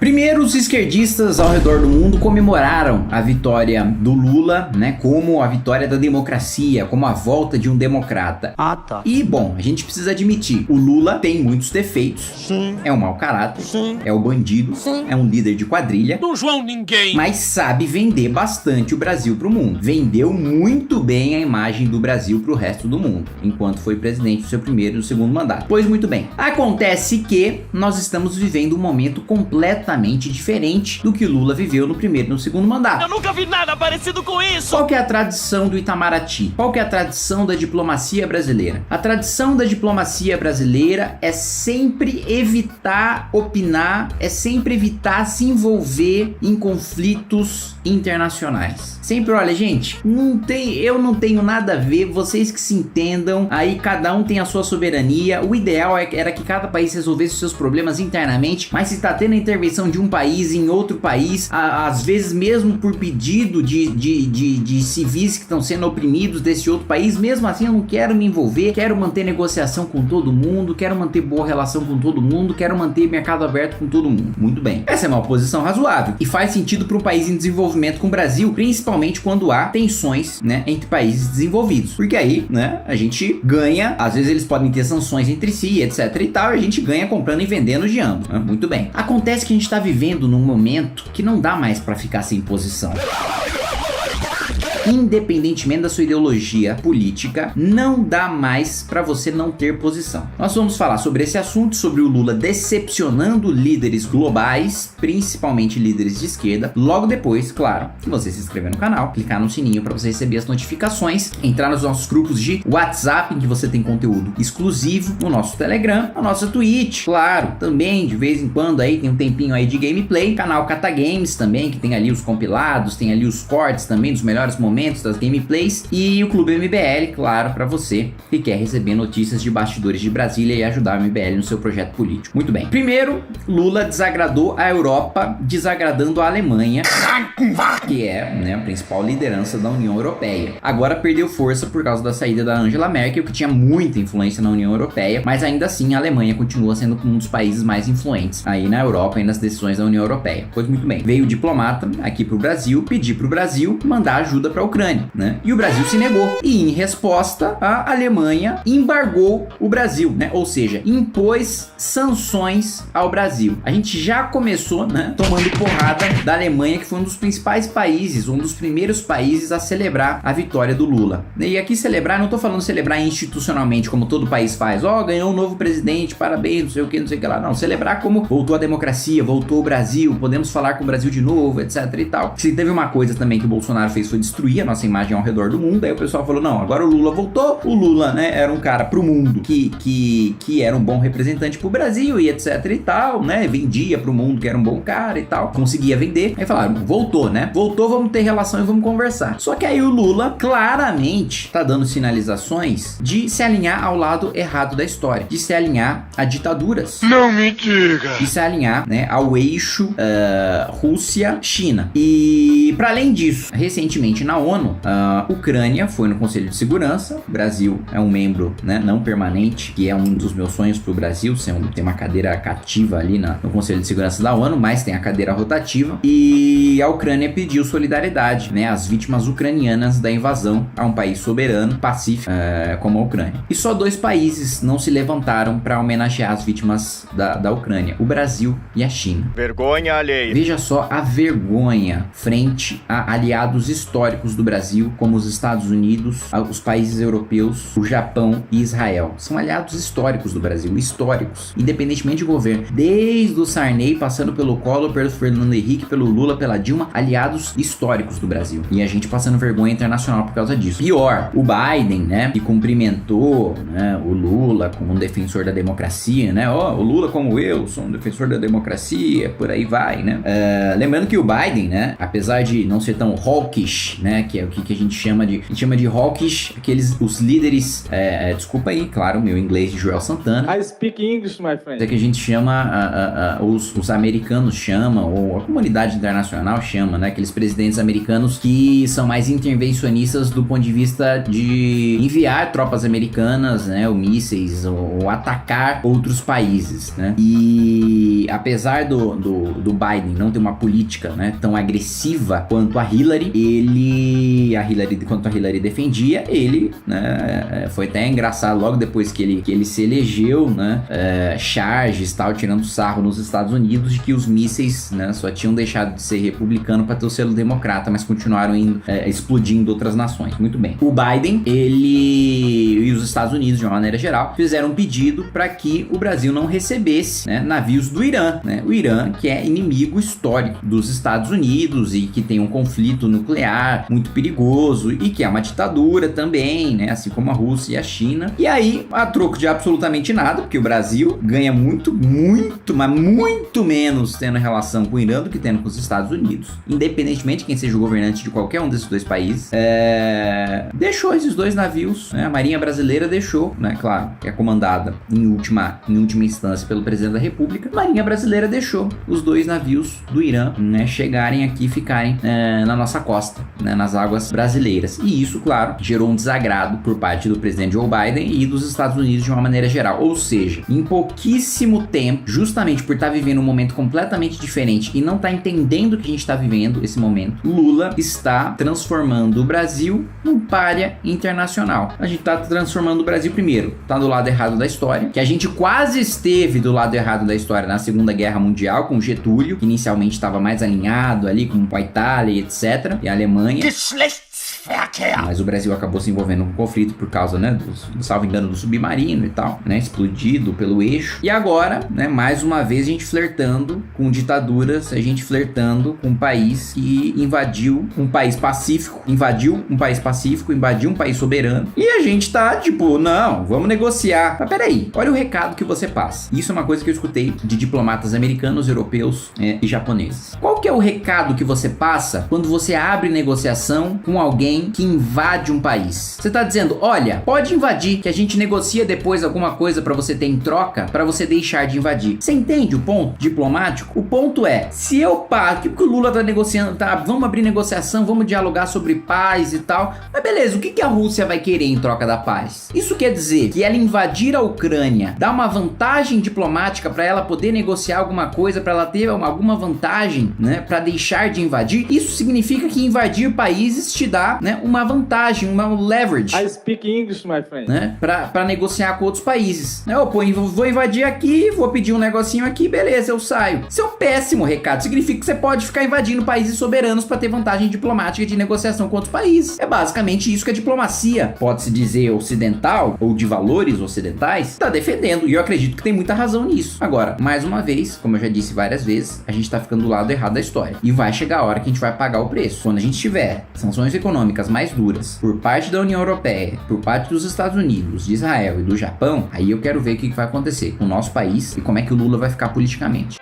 Primeiro, os esquerdistas ao redor do mundo comemoraram a vitória do Lula, né, como a vitória da democracia, como a volta de um democrata. Ah, tá. E, bom, a gente precisa admitir, o Lula tem muitos defeitos. Sim. É um mau caráter. Sim. É o bandido. Sim. É um líder de quadrilha. Não João ninguém. Mas sabe vender bastante o Brasil pro mundo. Vendeu muito bem a imagem do Brasil pro resto do mundo, enquanto foi presidente do seu primeiro e do segundo mandato. Pois muito bem. Acontece que nós estamos vivendo um momento completamente diferente do que o Lula viveu no primeiro e no segundo mandato. Eu nunca vi nada parecido com isso. Qual que é a tradição do Itamaraty? Qual que é a tradição da diplomacia brasileira? A tradição da diplomacia brasileira é sempre evitar opinar, é sempre evitar se envolver em conflitos internacionais. Sempre, olha, gente, eu não tenho nada a ver, vocês que se entendam, aí cada um tem a sua soberania. O ideal era que cada país resolvesse os seus problemas internamente, mas se está tendo a intervenção de um país em outro país, às vezes mesmo por pedido de civis que estão sendo oprimidos desse outro país, mesmo assim eu não quero me envolver, quero manter negociação com todo mundo, quero manter boa relação com todo mundo, quero manter mercado aberto com todo mundo. Muito bem. Essa é uma posição razoável e faz sentido para um país em desenvolvimento como o Brasil, principalmente quando há tensões, né, entre países desenvolvidos. Porque aí, né, a gente ganha, às vezes eles podem ter sanções entre si, etc e tal, e a gente ganha comprando e vendendo de ambos, né? Muito bem. Acontece que a gente está vivendo num momento que não dá mais para ficar sem posição. Independentemente da sua ideologia política, não dá mais para você não ter posição. Nós vamos falar sobre esse assunto, sobre o Lula decepcionando líderes globais, principalmente líderes de esquerda, logo depois, claro, que você se inscrever no canal, clicar no sininho para você receber as notificações, entrar nos nossos grupos de WhatsApp, em que você tem conteúdo exclusivo, no nosso Telegram, na nossa Twitch, claro, também de vez em quando aí tem um tempinho aí de gameplay, canal Cata Games também, que tem ali os compilados, tem ali os cortes também dos melhores momentos das gameplays, e o Clube MBL, claro, para você que quer receber notícias de bastidores de Brasília e ajudar o MBL no seu projeto político. Muito bem. Primeiro, Lula desagradou a Europa, desagradando a Alemanha, que é, né, a principal liderança da União Europeia. Agora perdeu força por causa da saída da Angela Merkel, que tinha muita influência na União Europeia, mas ainda assim a Alemanha continua sendo um dos países mais influentes aí na Europa e nas decisões da União Europeia. Pois muito bem. Veio o diplomata aqui pro Brasil, pedir pro Brasil mandar ajuda para a Ucrânia, né? E o Brasil se negou. E em resposta, a Alemanha embargou o Brasil, né? Ou seja, impôs sanções ao Brasil. A gente já começou, né, tomando porrada da Alemanha, que foi um dos principais países, um dos primeiros países a celebrar a vitória do Lula. E aqui celebrar, não tô falando celebrar institucionalmente, como todo país faz. Ó, ganhou um novo presidente, parabéns, não sei o que lá. Não, celebrar como voltou a democracia, voltou o Brasil, podemos falar com o Brasil de novo, etc e tal. Se teve uma coisa também que o Bolsonaro fez foi destruir a nossa imagem ao redor do mundo. Aí o pessoal falou, não, agora o Lula voltou. O Lula, né, era um cara pro mundo que era um bom representante pro Brasil e etc e tal, né, vendia pro mundo que era um bom cara e tal, conseguia vender. Aí falaram, voltou, né, voltou, vamos ter relação e vamos conversar. Só que aí o Lula claramente tá dando sinalizações de se alinhar ao lado errado da história, de se alinhar a ditaduras. Não me diga. De se alinhar, né, ao eixo Rússia-China. E para além disso, recentemente na ONU, a Ucrânia foi no Conselho de Segurança. O Brasil é um membro, né, não permanente, que é um dos meus sonhos pro Brasil, ter uma cadeira cativa ali no Conselho de Segurança da ONU, mas tem a cadeira rotativa. E a Ucrânia pediu solidariedade, né, às vítimas ucranianas da invasão a um país soberano, pacífico, como a Ucrânia. E só 2 países não se levantaram para homenagear as vítimas da Ucrânia: o Brasil e a China. Vergonha alheia. Veja só a vergonha frente a aliados históricos do Brasil, como os Estados Unidos, os países europeus, o Japão e Israel. São aliados históricos do Brasil, históricos, independentemente de governo. Desde o Sarney, passando pelo Collor, pelo Fernando Henrique, pelo Lula, pela Dilma, aliados históricos do Brasil. E a gente passando vergonha internacional por causa disso. Pior, o Biden, né, que cumprimentou, né, o Lula como um defensor da democracia, né, o Lula como eu, sou um defensor da democracia, por aí vai, né. Lembrando que o Biden, né, apesar pode não ser tão hawkish, né? Que é o que a gente chama de hawkish, os líderes, desculpa aí, claro, meu inglês de Joel Santana. I speak English, my friend. É que a gente chama, os americanos chamam, ou a comunidade internacional chama, né? Aqueles presidentes americanos que são mais intervencionistas do ponto de vista de enviar tropas americanas, né? Ou mísseis, ou atacar outros países, né? E apesar do Biden não ter uma política, né, tão agressiva quanto a Hillary, quanto a Hillary defendia, ele, né, foi até engraçado logo depois que ele se elegeu, né, charges, tal, tirando sarro nos Estados Unidos de que os mísseis, né, só tinham deixado de ser republicano para ter o selo democrata, mas continuaram explodindo outras nações. Muito bem. O Biden, ele e os Estados Unidos, de uma maneira geral, fizeram um pedido para que o Brasil não recebesse, né, navios do Irã, né? O Irã, que é inimigo histórico dos Estados Unidos e que tem um conflito nuclear muito perigoso e que é uma ditadura também, né? Assim como a Rússia e a China. E aí, a troco de absolutamente nada, porque o Brasil ganha muito, mas muito menos tendo relação com o Irã do que tendo com os Estados Unidos, independentemente de quem seja o governante de qualquer um desses dois países, deixou esses dois navios, né? A Marinha Brasileira deixou, né? Claro, que é comandada em última instância pelo presidente da República. A Marinha Brasileira deixou os dois navios do Irã, né, chegarem aqui e ficarem na nossa costa, né, nas águas brasileiras. E isso, claro, gerou um desagrado por parte do presidente Joe Biden e dos Estados Unidos de uma maneira geral. Ou seja, em pouquíssimo tempo, justamente por estar vivendo um momento completamente diferente e não estar entendendo que a gente está vivendo esse momento, Lula está transformando o Brasil num pária internacional. A gente está transformando o Brasil, primeiro, tá do lado errado da história, que a gente quase esteve do lado errado da história na Segunda Guerra Mundial, com Getúlio, que inicialmente estava mais alinhado ali com a Itália e etc, e a Alemanha. Mas o Brasil acabou se envolvendo com conflito por causa, né, salvo engano, do submarino e tal, né, explodido pelo eixo. E agora, né, mais uma vez a gente flertando com ditaduras, a gente flertando com um país que invadiu um país pacífico, invadiu um país soberano. E a gente tá tipo, não, vamos negociar. Mas peraí, olha o recado que você passa. Isso é uma coisa que eu escutei de diplomatas americanos, europeus e japoneses. Qual que é o recado que você passa quando você abre negociação com alguém que invade um país? Você tá dizendo, olha, pode invadir, que a gente negocia depois alguma coisa pra você ter em troca, pra você deixar de invadir. Você entende o ponto diplomático? O ponto é, se eu paro, que o Lula tá negociando, tá, vamos abrir negociação, vamos dialogar sobre paz e tal, mas beleza, o que a Rússia vai querer em troca da paz? Isso quer dizer que ela invadir a Ucrânia dá uma vantagem diplomática pra ela poder negociar alguma coisa, pra ela ter alguma vantagem, né, pra deixar de invadir? Isso significa que invadir países te dá, né, uma vantagem, uma leverage. I speak English, my friend. Né, pra negociar com outros países. Eu vou invadir aqui, vou pedir um negocinho aqui, beleza, eu saio. Isso é um péssimo recado. Significa que você pode ficar invadindo países soberanos pra ter vantagem diplomática de negociação com outros países. É basicamente isso que a diplomacia, pode-se dizer ocidental, ou de valores ocidentais, tá defendendo. E eu acredito que tem muita razão nisso. Agora, mais uma vez, como eu já disse várias vezes, a gente tá ficando do lado errado da história. E vai chegar a hora que a gente vai pagar o preço. Quando a gente tiver sanções econômicas mais duras por parte da União Europeia, por parte dos Estados Unidos, de Israel e do Japão, aí eu quero ver o que vai acontecer com o nosso país e como é que o Lula vai ficar politicamente.